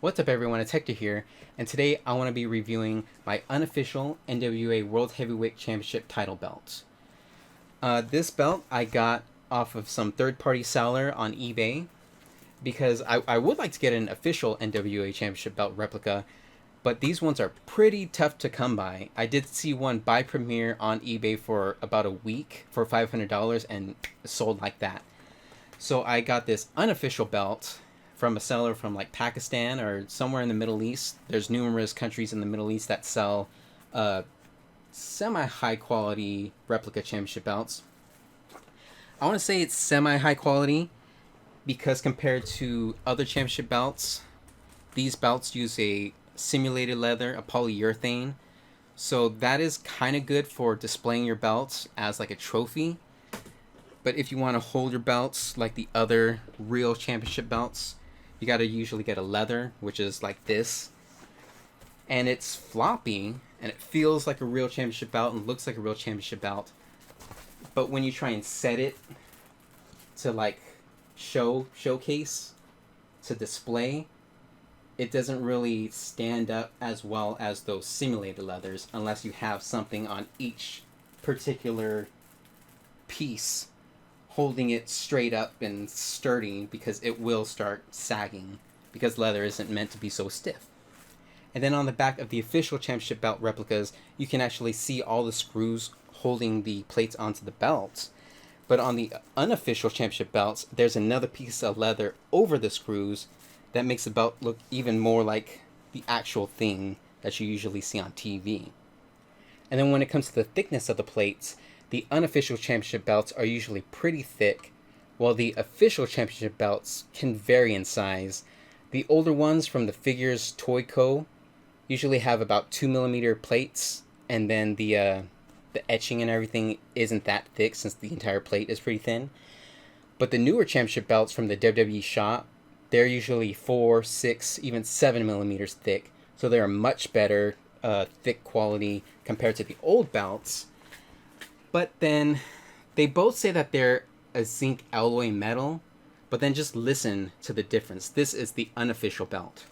What's up everyone, it's Hector here, and today I want to be reviewing my unofficial NWA Worlds Heavyweight Championship title belt. This belt I got off of some third-party seller on eBay because I would like to get an official NWA Championship belt replica, but these ones are pretty tough to come by. I did see one by Premier on eBay for about a week for $500 and sold like that. So I got this unofficial belt from a seller from like Pakistan or somewhere in the Middle East. There's numerous countries in the Middle East that sell semi-high quality replica championship belts. I want to say it's semi-high quality because compared to other championship belts, these belts use a simulated leather, a polyurethane. So that is kind of good for displaying your belts as like a trophy. But if you want to hold your belts like the other real championship belts, you got to usually get a leather, which is like this. And it's floppy, and it feels like a real championship belt and looks like a real championship belt. But when you try and set it to like showcase, to display, it doesn't really stand up as well as those simulated leathers unless you have something on each particular piece holding it straight up and sturdy, because it will start sagging because leather isn't meant to be so stiff. And then on the back of the official championship belt replicas, you can actually see all the screws holding the plates onto the belts. But on the unofficial championship belts, there's another piece of leather over the screws that makes the belt look even more like the actual thing that you usually see on TV. And then when it comes to the thickness of the plates, the unofficial championship belts are usually pretty thick, while the official championship belts can vary in size. The older ones from the Figures Toy Co. usually have about 2mm plates, and then the etching and everything isn't that thick since the entire plate is pretty thin. But the newer championship belts from the WWE shop, they're usually 4, 6, even 7mm thick, so they're much better thick quality compared to the old belts. But then they both say that they're a zinc alloy metal, but then just listen to the difference. This is the unofficial belt,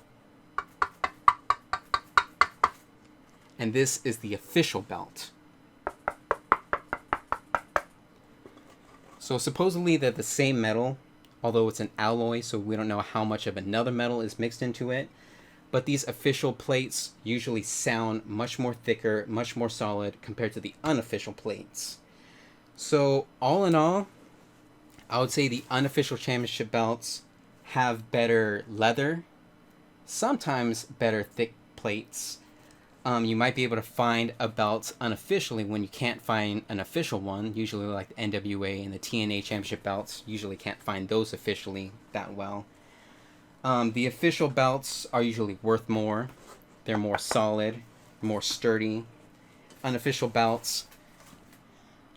and this is the official belt. So supposedly they're the same metal, although it's an alloy, so we don't know how much of another metal is mixed into it. But these official plates usually sound much more thicker, much more solid compared to the unofficial plates. So all in all, I would say the unofficial championship belts have better leather, sometimes better thick plates. You might be able to find a belt unofficially when you can't find an official one. Usually like the NWA and the TNA championship belts, usually can't find those officially that well. The official belts are usually worth more. They're more solid, more sturdy. Unofficial belts,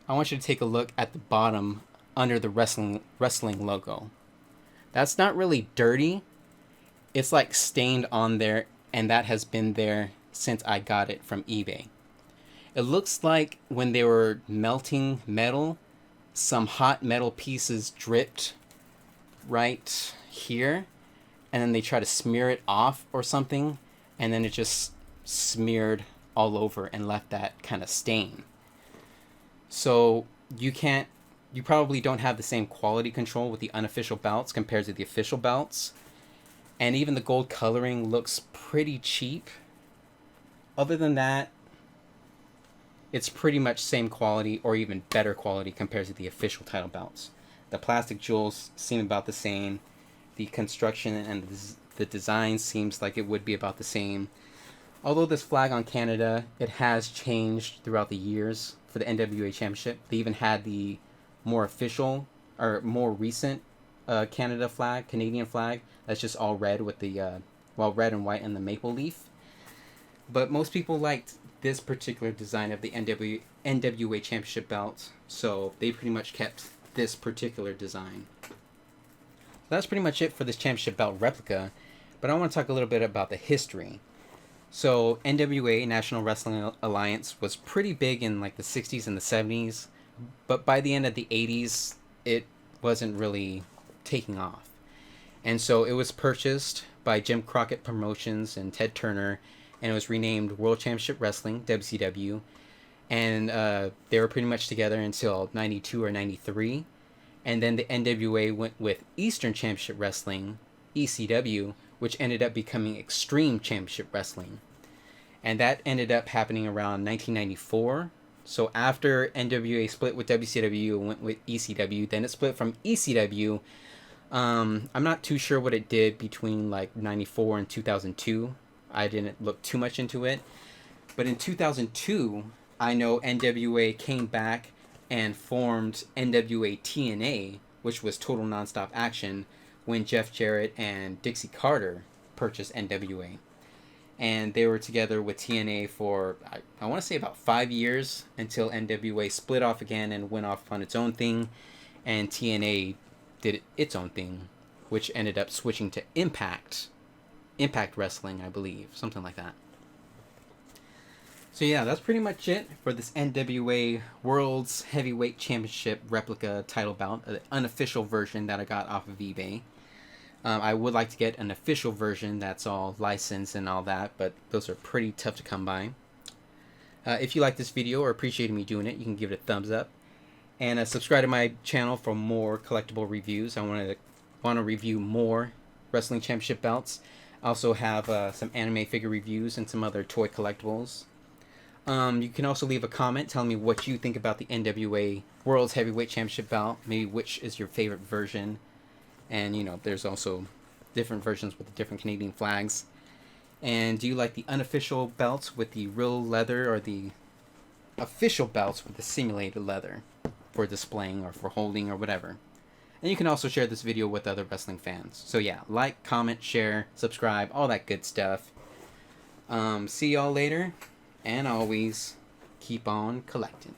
I want you to take a look at the bottom under the wrestling logo. That's not really dirty. It's like stained on there, and that has been there since I got it from eBay. It looks like when they were melting metal, some hot metal pieces dripped right here, and then they try to smear it off or something, and then it just smeared all over and left that kind of stain. So you probably don't have the same quality control with the unofficial belts compared to the official belts. And even the gold coloring looks pretty cheap. Other than that, it's pretty much same quality or even better quality compared to the official title belts. The plastic jewels seem about the same. The construction and the design seems like it would be about the same. Although this flag on Canada, it has changed throughout the years for the NWA Championship. They even had the more official or more recent Canadian flag that's just all red with the red and white and the maple leaf. But most people liked this particular design of the NWA Championship belt, so they pretty much kept this particular design. That's pretty much it for this championship belt replica, but I want to talk a little bit about the history. So NWA, National Wrestling Alliance, was pretty big in like the 60s and the 70s, but by the end of the 80s, it wasn't really taking off. And so it was purchased by Jim Crockett Promotions and Ted Turner, and it was renamed World Championship Wrestling, WCW. And they were pretty much together until 92 or 93. And then the NWA went with Eastern Championship Wrestling, ECW, which ended up becoming Extreme Championship Wrestling. And that ended up happening around 1994. So after NWA split with WCW and went with ECW, then it split from ECW. I'm not too sure what it did between like 94 and 2002. I didn't look too much into it. But in 2002, I know NWA came back and formed NWA TNA, which was Total Nonstop Action, when Jeff Jarrett and Dixie Carter purchased NWA. And they were together with TNA for, I want to say about 5 years, until NWA split off again and went off on its own thing, and TNA did its own thing, which ended up switching to Impact Wrestling, I believe, something like that. So yeah, that's pretty much it for this NWA Worlds Heavyweight Championship replica title bout, the unofficial version that I got off of eBay. I would like to get an official version that's all licensed and all that, but those are pretty tough to come by. If you like this video or appreciated me doing it, you can give it a thumbs up. And subscribe to my channel for more collectible reviews. I want to review more Wrestling Championship belts. I also have some anime figure reviews and some other toy collectibles. You can also leave a comment telling me what you think about the NWA Worlds Heavyweight Championship belt. Maybe which is your favorite version. And, you know, there's also different versions with the different Canadian flags. And do you like the unofficial belts with the real leather, or the official belts with the simulated leather for displaying or for holding or whatever? And you can also share this video with other wrestling fans. So yeah, like, comment, share, subscribe, all that good stuff. See y'all later. And always keep on collecting.